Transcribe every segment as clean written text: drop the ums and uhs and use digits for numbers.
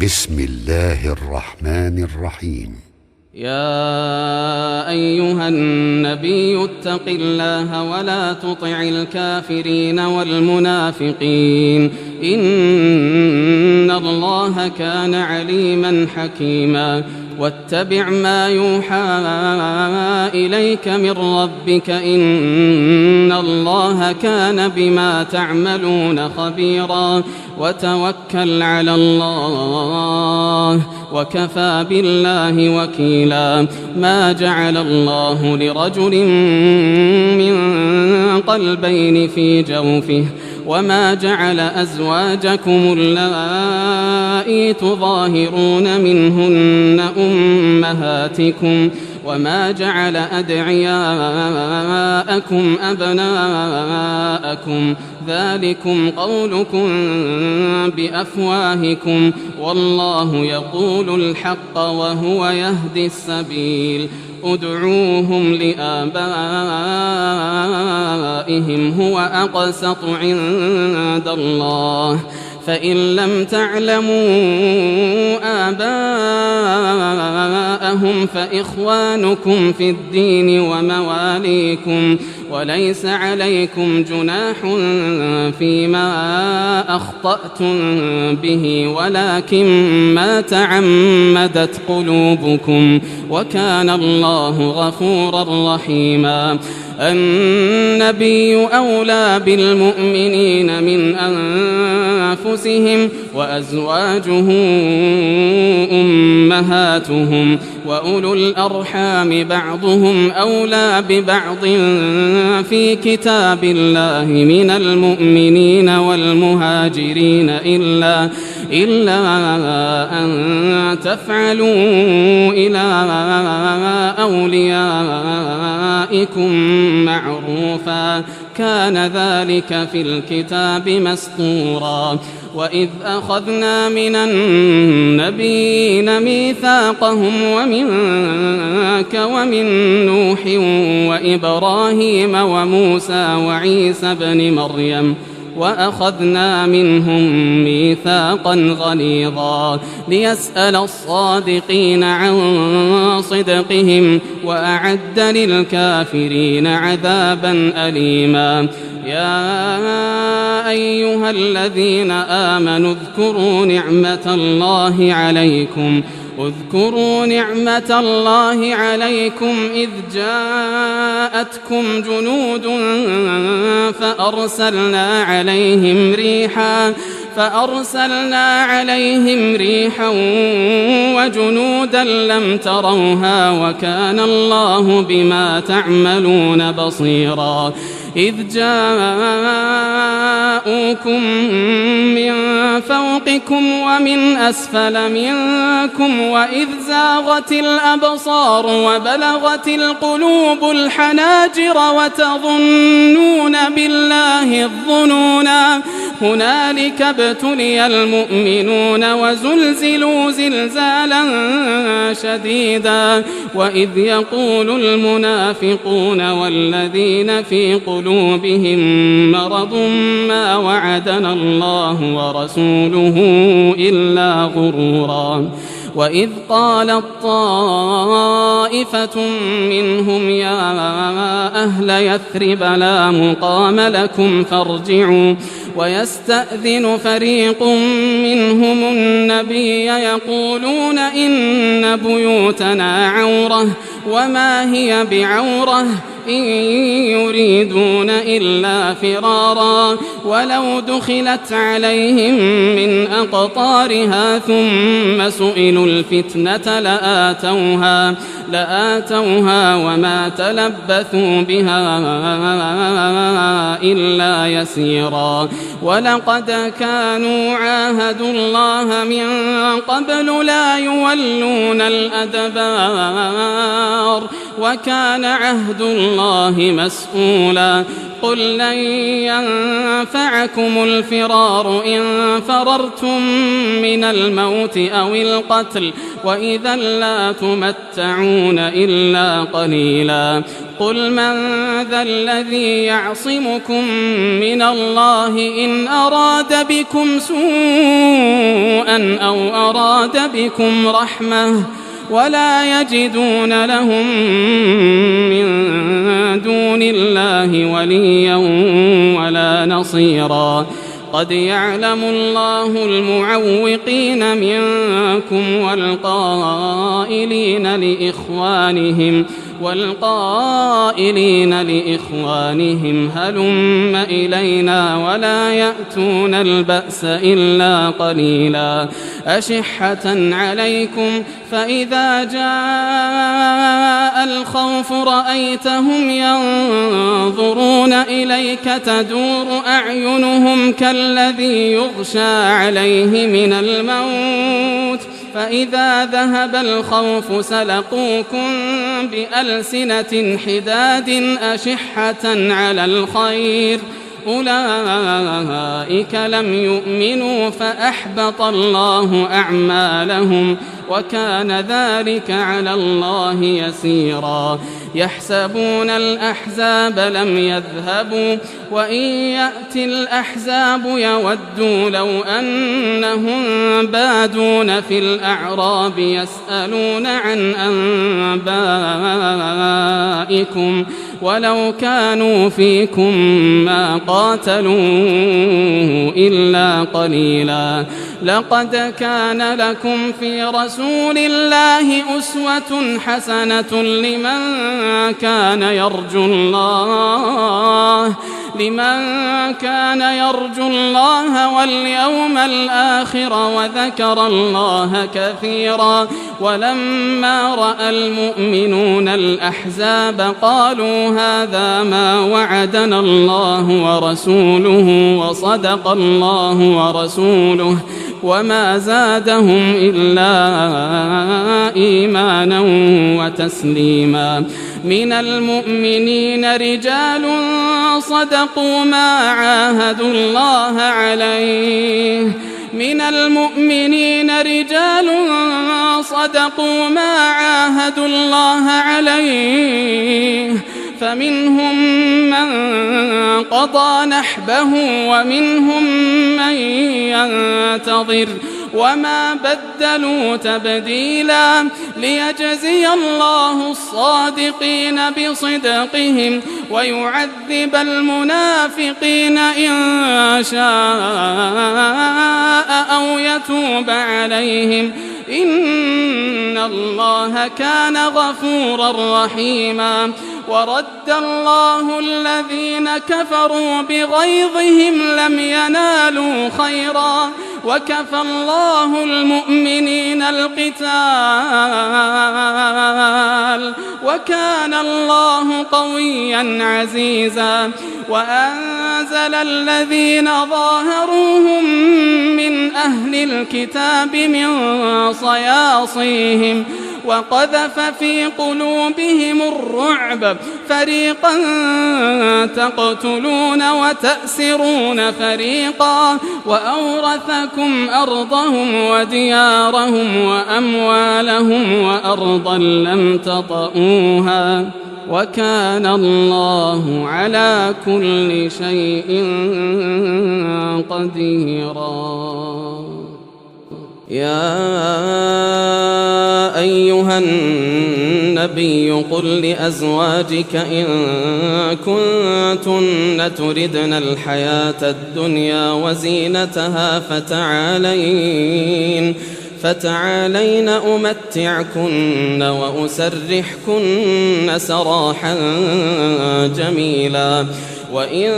بسم الله الرحمن الرحيم. يا أيها النبي اتق الله ولا تطع الكافرين والمنافقين إن الله كان عليما حكيما واتبع ما يوحى إليك من ربك إن الله كان بما تعملون خبيرا وتوكل على الله وكفى بالله وكيلا. ما جعل الله لرجل من قلبين في جوفه وما جعل أزواجكم اللائي تظاهرون منهن أمهاتكم وما جعل أدعياءكم أبناءكم ذلكم قولكم بأفواهكم والله يقول الحق وهو يهدي السبيل. ادعوهم لآبائهم هو أقسط عند الله فإن لم تعلموا آباءهم فإخوانكم في الدين ومواليكم وليس عليكم جناح فيما أخطأتم به ولكن ما تعمدت قلوبكم وكان الله غفورا رحيما. النبي أولى بالمؤمنين من أنفسهم وأزواجه أمهاتهم وأولو الأرحام بعضهم أولى ببعض في كتاب الله من المؤمنين والمهاجرين إلا أن تفعلوا إلى أوليائكم معروفا كان ذلك في الكتاب مسطورا. وإذ أخذنا من النبيين ميثاقهم ومنك ومن نوح وإبراهيم وموسى وعيسى بن مريم وأخذنا منهم ميثاقا غليظا ليسأل الصادقين عن صدقهم وأعد للكافرين عذابا أليما. يا أيها الذين آمنوا اذكروا نعمة الله عليكم إذ جاءتكم جنود فأرسلنا عليهم ريحا وجنودا لم تروها وكان الله بما تعملون بصيرا. إذ جاءوكم من فوقكم ومن أسفل منكم وإذ زاغت الأبصار وبلغت القلوب الحناجر وتظنون بالله الظنونا هنالك ابتلي المؤمنون وزلزلوا زلزالا شديدا. وإذ يقول المنافقون والذين في قلوبهم مرض ما وعدنا الله ورسوله إلا غرورا. وإذ قالت طائفة منهم يا أهل يثرب لا مقام لكم فارجعوا ويستأذن فريق منهم النبي يقولون إن بيوتنا عورة وما هي بعورة إن يريدون إلا فرارا ولو دخلت عليهم من أقطارها ثم سئلوا الفتنة لآتوها وما تلبثوا بها إلا يسيرا. ولقد كانوا عاهدوا الله من قبل لا يولون الأدبار وكان عهد الله مسؤولا. قل لن ينفعكم الفرار إن فررتم من الموت أو القتل وإذا لا تمتعون إلا قليلا. قل من ذا الذي يعصمكم من الله إن أراد بكم سوءا أو أراد بكم رحمة ولا يجدون لهم من دون الله وليا ولا نصيرا قد يعلم الله المعوقين منكم والقائلين لإخوانهم هلم إلينا ولا يأتون البأس إلا قليلا أشحة عليكم فإذا جاء الخوف رأيتهم ينظرون إليك تدور أعينهم كالذي يغشى عليه من الموت فإذا ذهب الخوف سلقوكم بألسنة حداد أشحة على الخير أولئك لم يؤمنوا فأحبط الله أعمالهم وكان ذلك على الله يسيرا يحسبون الأحزاب لم يذهبوا وإن يأتي الأحزاب يودوا لو أنهم بادون في الأعراب يسألون عن أنبائكم ولو كانوا فيكم ما قاتلوا إلا قليلا لقد كان لكم في رسول الله أسوة حسنة لمن كان يرجو الله واليوم الآخر وذكر الله كثيرا ولما رأى المؤمنون الأحزاب قالوا هذا ما وعدنا الله ورسوله وصدق الله ورسوله وما زادهم إلا إيمانا وتسليما من المؤمنين رجال صدقوا ما عاهدوا الله عليه فمنهم من قضى نحبه ومنهم من ينتظر وما بدلوا تبديلا ليجزي الله الصادقين بصدقهم ويعذب المنافقين إن شاء أو يتوب عليهم إن الله كان غفورا رحيما ورد الله الذين كفروا بغيظهم لم ينالوا خيرا وكفى الله المؤمنين القتال وكان الله قويا عزيزا وأنزل الذين ظاهروهم من أهل الكتاب من صياصيهم وقذف في قلوبهم الرعب فريقا تقتلون وتأسرون فريقا وأورثكم أرضهم وديارهم وأموالهم وأرضا لم تطئوها وكان الله على كل شيء قديرا يا أيها النبي قل لأزواجك إن كنتن تردن الحياة الدنيا وزينتها فتعالين أمتعكن وأسرحكن سراحا جميلا وإن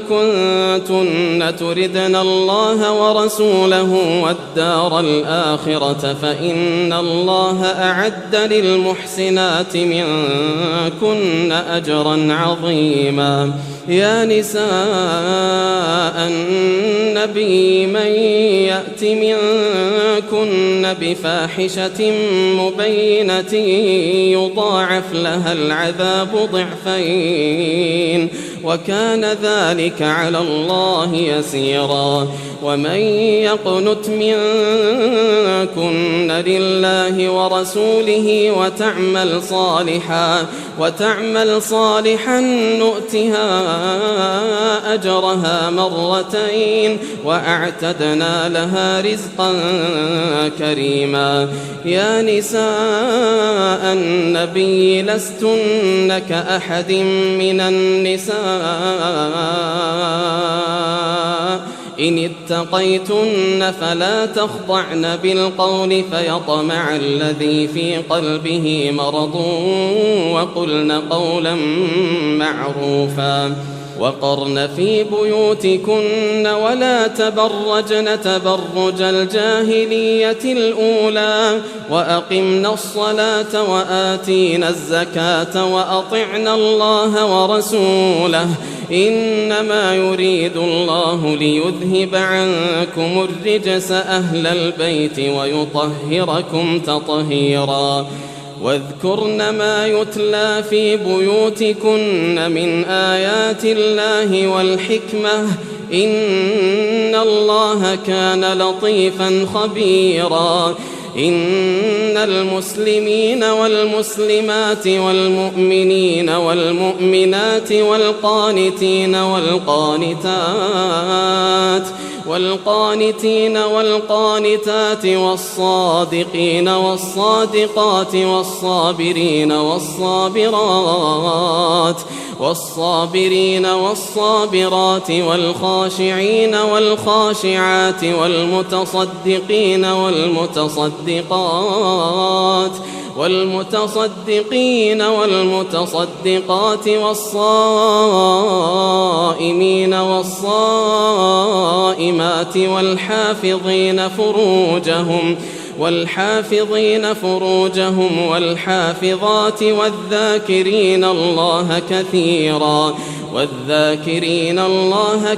كنتن تردن الله ورسوله والدار الآخرة فإن الله أعد للمحسنات منكن أجرا عظيما يا نساء النبي من يأت منكن بفاحشة مبينة يضاعف لها العذاب ضعفين وكان ذلك على الله يسيرا ومن يقنت منكن لله ورسوله وتعمل صالحا نؤتها أجرها مرتين وأعتدنا لها رزقا كريما. يا نساء النبي لستن كأحد من النساء إن اتقيتن فلا تخضعن بالقول فيطمع الذي في قلبه مرض وقلن قولا معروفا. وقرن في بيوتكن ولا تبرجن تبرج الجاهلية الأولى وأقمنا الصلاة وآتينا الزكاة وأطعنا الله ورسوله إنما يريد الله ليذهب عنكم الرجس أهل البيت ويطهركم تطهيرا. واذكرن ما يتلى في بيوتكن من آيات الله والحكمة إن الله كان لطيفا خبيرا. إن المسلمين والمسلمات والمؤمنين والمؤمنات والقانتين والقانتات والصادقين والصادقات والصابرين والصابرات والخاشعين والخاشعات والمتصدقين والمتصدقات والصائمين والصائمات والحافظين فروجهم والحافظات والذاكرين الله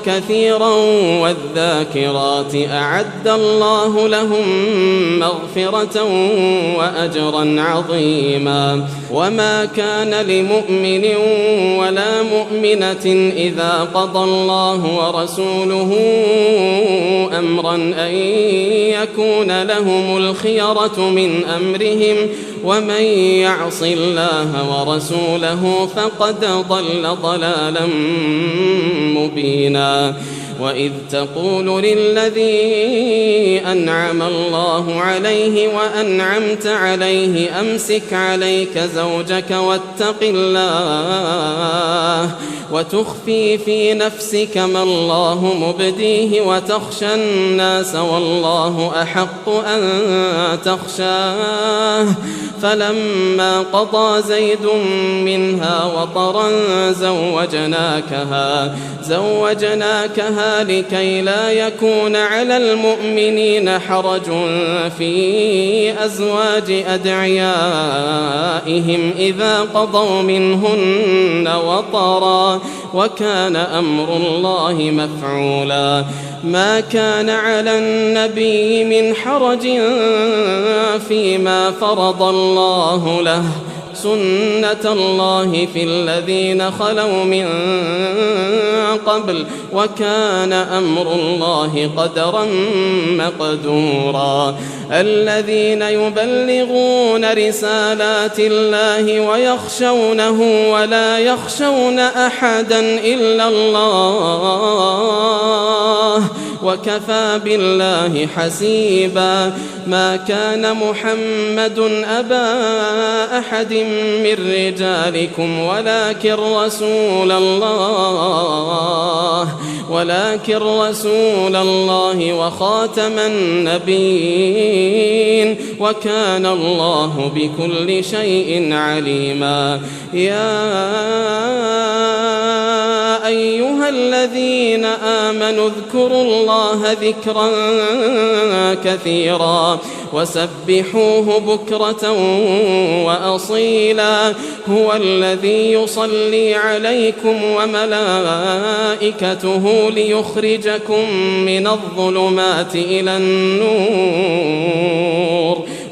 كثيرا والذاكرات أعد الله لهم مغفرة وأجرا عظيما. وما كان لمؤمن ولا مؤمنة إذا قضى الله ورسوله أمرا أن يكون لهم الخيرة من أمرهم ومن يعص الله ورسوله فقد ضل ضلالا مبينا. وإذ تقول للذي أنعم الله عليه وأنعمت عليه أمسك عليك زوجك واتق الله وتخفي في نفسك ما الله مبديه وتخشى الناس والله أحق أن تخشاه. فلما قضى زيد منها وطرا زوجناكها لكي لا يكون على المؤمنين حرج في أزواج أدعيائهم إذا قضوا منهن وطرا وكان أمر الله مفعولا. ما كان على النبي من حرج فيما فرض الله له سنة الله في الذين خلوا من قبل وكان أمر الله قدرا مقدورا. الذين يبلغون رسالات الله ويخشونه ولا يخشون أحدا إلا الله وكفى بالله حسيبا. ما كان محمد أبا أحد من رجالكم ولكن رسول الله وخاتم النبيين وكان الله بكل شيء عليما. يا أيها الذين آمنوا اذكروا الله ذكرا كثيرا وسبحوه بكرة وأصيلا. هو الذي يصلي عليكم وملائكته ليخرجكم من الظلمات إلى النور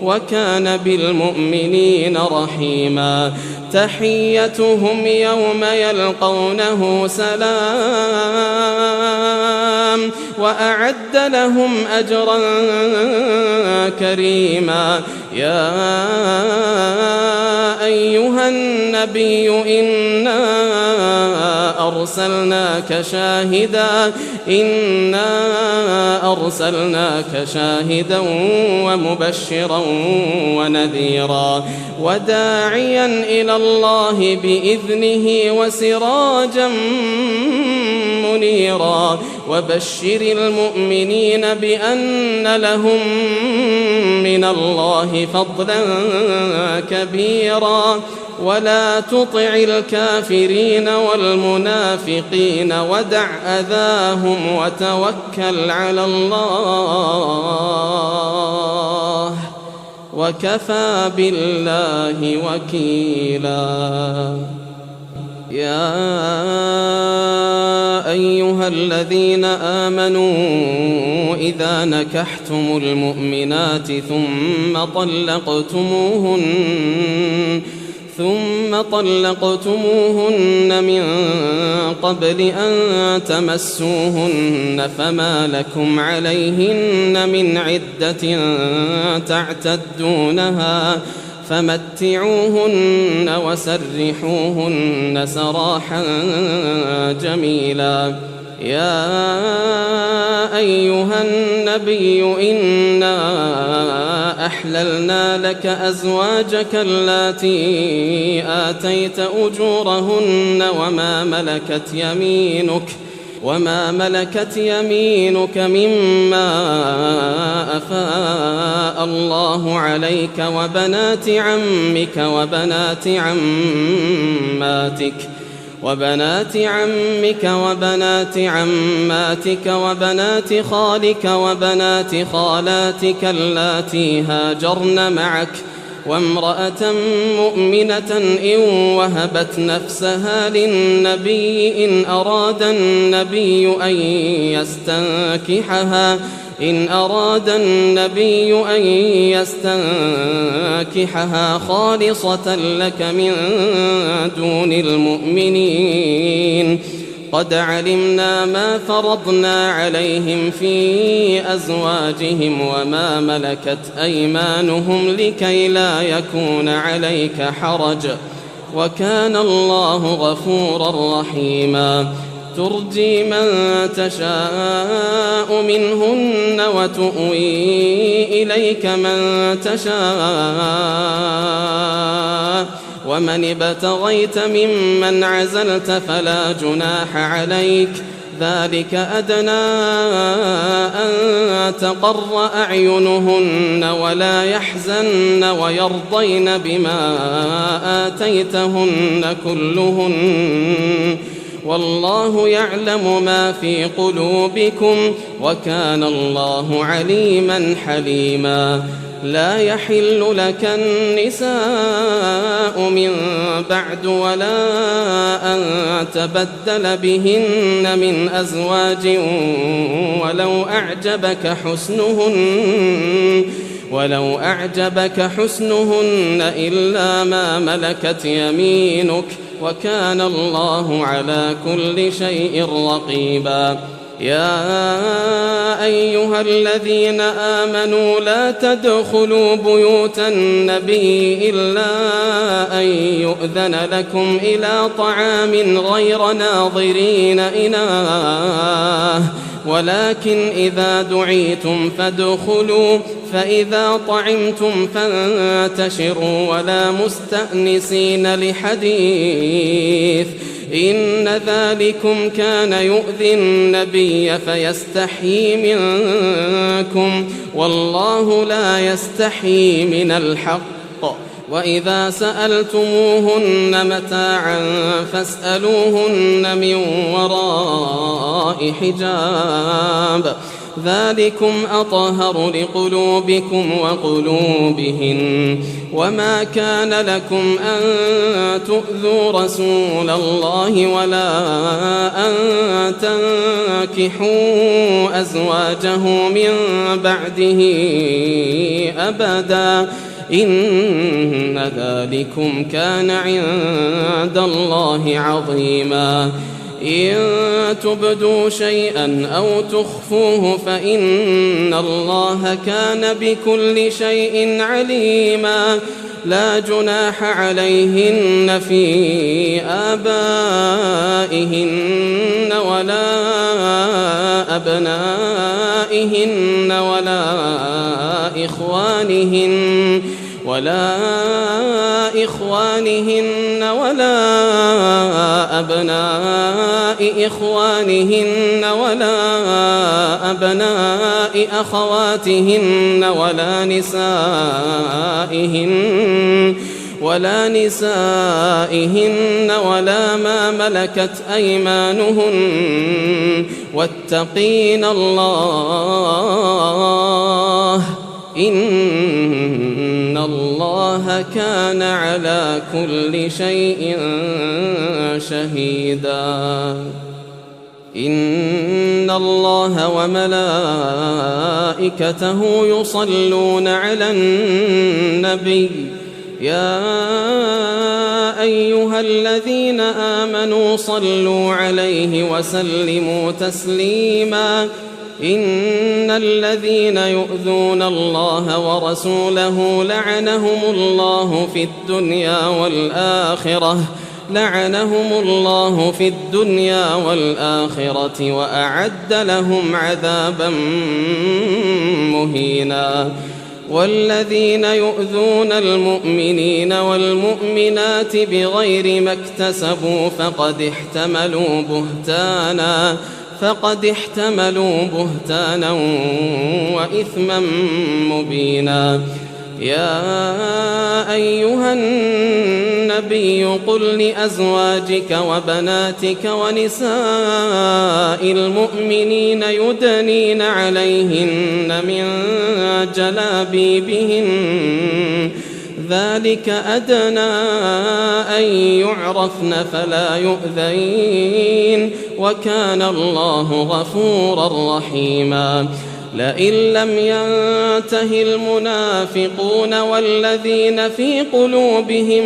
وكان بالمؤمنين رحيما تحيتهم يوم يلقونه سلام وأعد لهم أجرا كريما يا أيها النبي إنا أرسلناك شاهدا ومبشرا ونذيرا وداعيا إلى الله بإذنه وسراجا منيرا وبشر المؤمنين بأن لهم من الله فضلا كبيرا ولا تطع الكافرين والمنافقين ودع أذاهم وتوكل على الله وكفى بالله وكيلا يا أيها الذين آمنوا إذا نكحتم المؤمنات ثم طلقتموهن من قبل أن تمسوهن فما لكم عليهن من عدة تعتدونها فمتعوهن وسرحوهن سراحا جميلا يا أيها النبي إنا أحللنا لك أزواجك اللاتي آتيت أجورهن وما ملكت يمينك مما أفاء الله عليك وبنات عمك وبنات عماتك وبنات خالك وبنات خالاتك اللاتي هاجرن معك وامرأة مؤمنة إن وهبت نفسها للنبي إن أراد النبي أن يستنكحها خالصة لك من دون المؤمنين قد علمنا ما فرضنا عليهم في أزواجهم وما ملكت أيمانهم لكي لا يكون عليك حرج وكان الله غفورا رحيما ترجي من تشاء منهن وتؤوي إليك من تشاء ومن ابتغيت ممن عزلت فلا جناح عليك ذلك أدنى أن تقر أعينهن ولا يحزن ويرضين بما آتيتهن كلهن والله يعلم ما في قلوبكم وكان الله عليما حليما لا يحل لك النساء من بعد ولا أن تبدل بهن من أزواج ولو أعجبك حسنهن إلا ما ملكت يمينك وكان الله على كل شيء رقيبا يا أيها الذين آمنوا لا تدخلوا بيوت النبي إلا أن يؤذن لكم إلى طعام غير ناظرين إناه ولكن إذا دعيتم فادخلوا فإذا طعمتم فانتشروا ولا مستأنسين لحديث إن ذلكم كان يؤذي النبي فيستحيي منكم والله لا يستحيي من الحق وإذا سألتموهن متاعا فاسألوهن من وراء حجاب ذلكم أطهر لقلوبكم وقلوبهن وما كان لكم أن تؤذوا رسول الله ولا أن تنكحوا أزواجه من بعده أبدا إن ذلكم كان عند الله عظيما إن تبدوا شيئا أو تخفوه فإن الله كان بكل شيء عليما لا جناح عليهن في آبائهن ولا أبنائهن ولا إخوانهن ولا أبناء إخوانهن ولا أبناء أخواتهن ولا نسائهن ولا ما ملكت أيمانهن واتقين الله إن الله كان على كل شيء شهيدا إن الله وملائكته يصلون على النبي يا أيها الذين آمنوا صلوا عليه وسلموا تسليما إن الذين يؤذون الله ورسوله لعنهم الله في الدنيا والآخرة وأعد لهم عذابا مهينا والذين يؤذون المؤمنين والمؤمنات بغير ما اكتسبوا فقد احتملوا بهتانا وإثما مبينا يا أيها النبي قل لأزواجك وبناتك ونساء المؤمنين يدنين عليهن من جلابيبهن ذلك أدنى أن يعرفن فلا يؤذين وكان الله غفورا رحيما لئن لم ينته المنافقون والذين في قلوبهم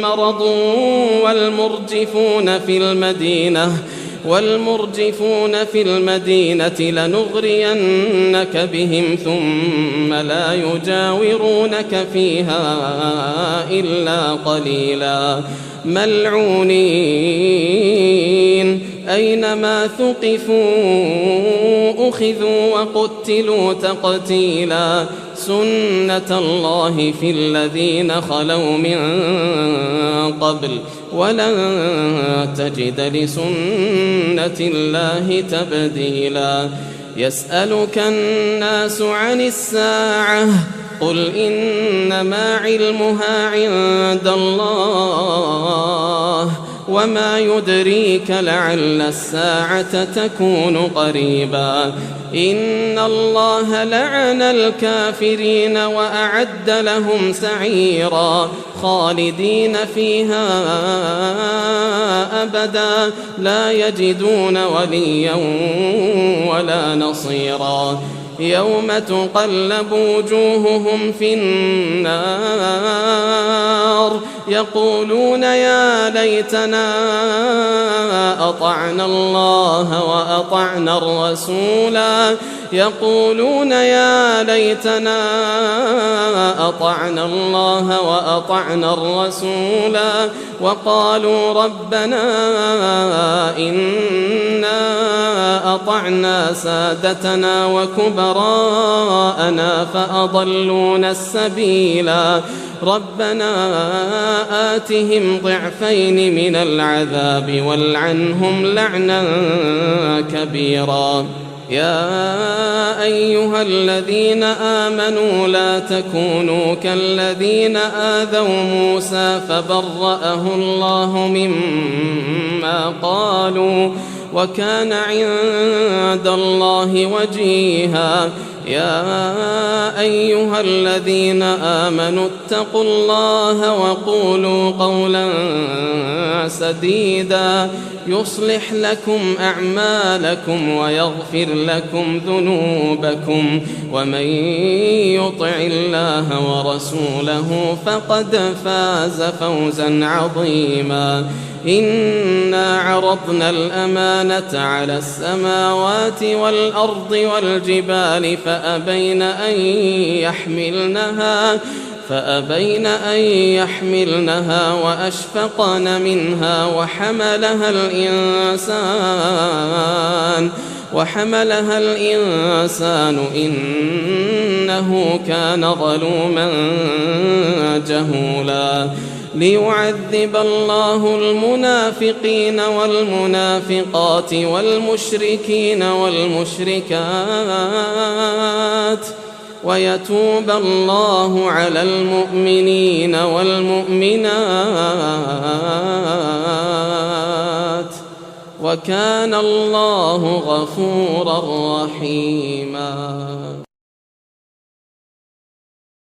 مرض والمرجفون في المدينة لنغرينك بهم ثم لا يجاورونك فيها إلا قليلا ملعونين أينما ثقفوا أخذوا وقتلوا تقتيلا سنة الله في الذين خلوا من قبل ولن تجد لسنة الله تبديلا يسألك الناس عن الساعة قل إنما علمها عند الله وما يدريك لعل الساعة تكون قريبا إن الله لعن الكافرين وأعد لهم سعيرا خالدين فيها أبدا لا يجدون وليا ولا نصيرا يوم تقلب وجوههم في النار يقولون يا ليتنا أطعنا الله وأطعنا الرسولا يقولون يا ليتنا أطعنا الله وأطعنا الرسولا وقالوا ربنا إنا أطعنا سادتنا وكبراءنا فأضلونا السبيلا ربنا آتهم ضعفين من العذاب والعنهم لعنا كبيرا يا أيها الذين آمنوا لا تكونوا كالذين آذوا موسى فبرأه الله مما قالوا وكان عند الله وجيها. يا أيها الذين آمنوا اتقوا الله وقولوا قولا سديدا يصلح لكم أعمالكم ويغفر لكم ذنوبكم ومن يطع الله ورسوله فقد فاز فوزا عظيما. إنا عرضنا الأمانة على السماوات والأرض والجبال فأبين أن يحملنها وأشفقن منها وحملها الإنسان إنه كان ظلوما جهولا. ليعذب الله المنافقين والمنافقات والمشركين والمشركات ويتوب الله على المؤمنين والمؤمنات وكان الله غفورا رحيما.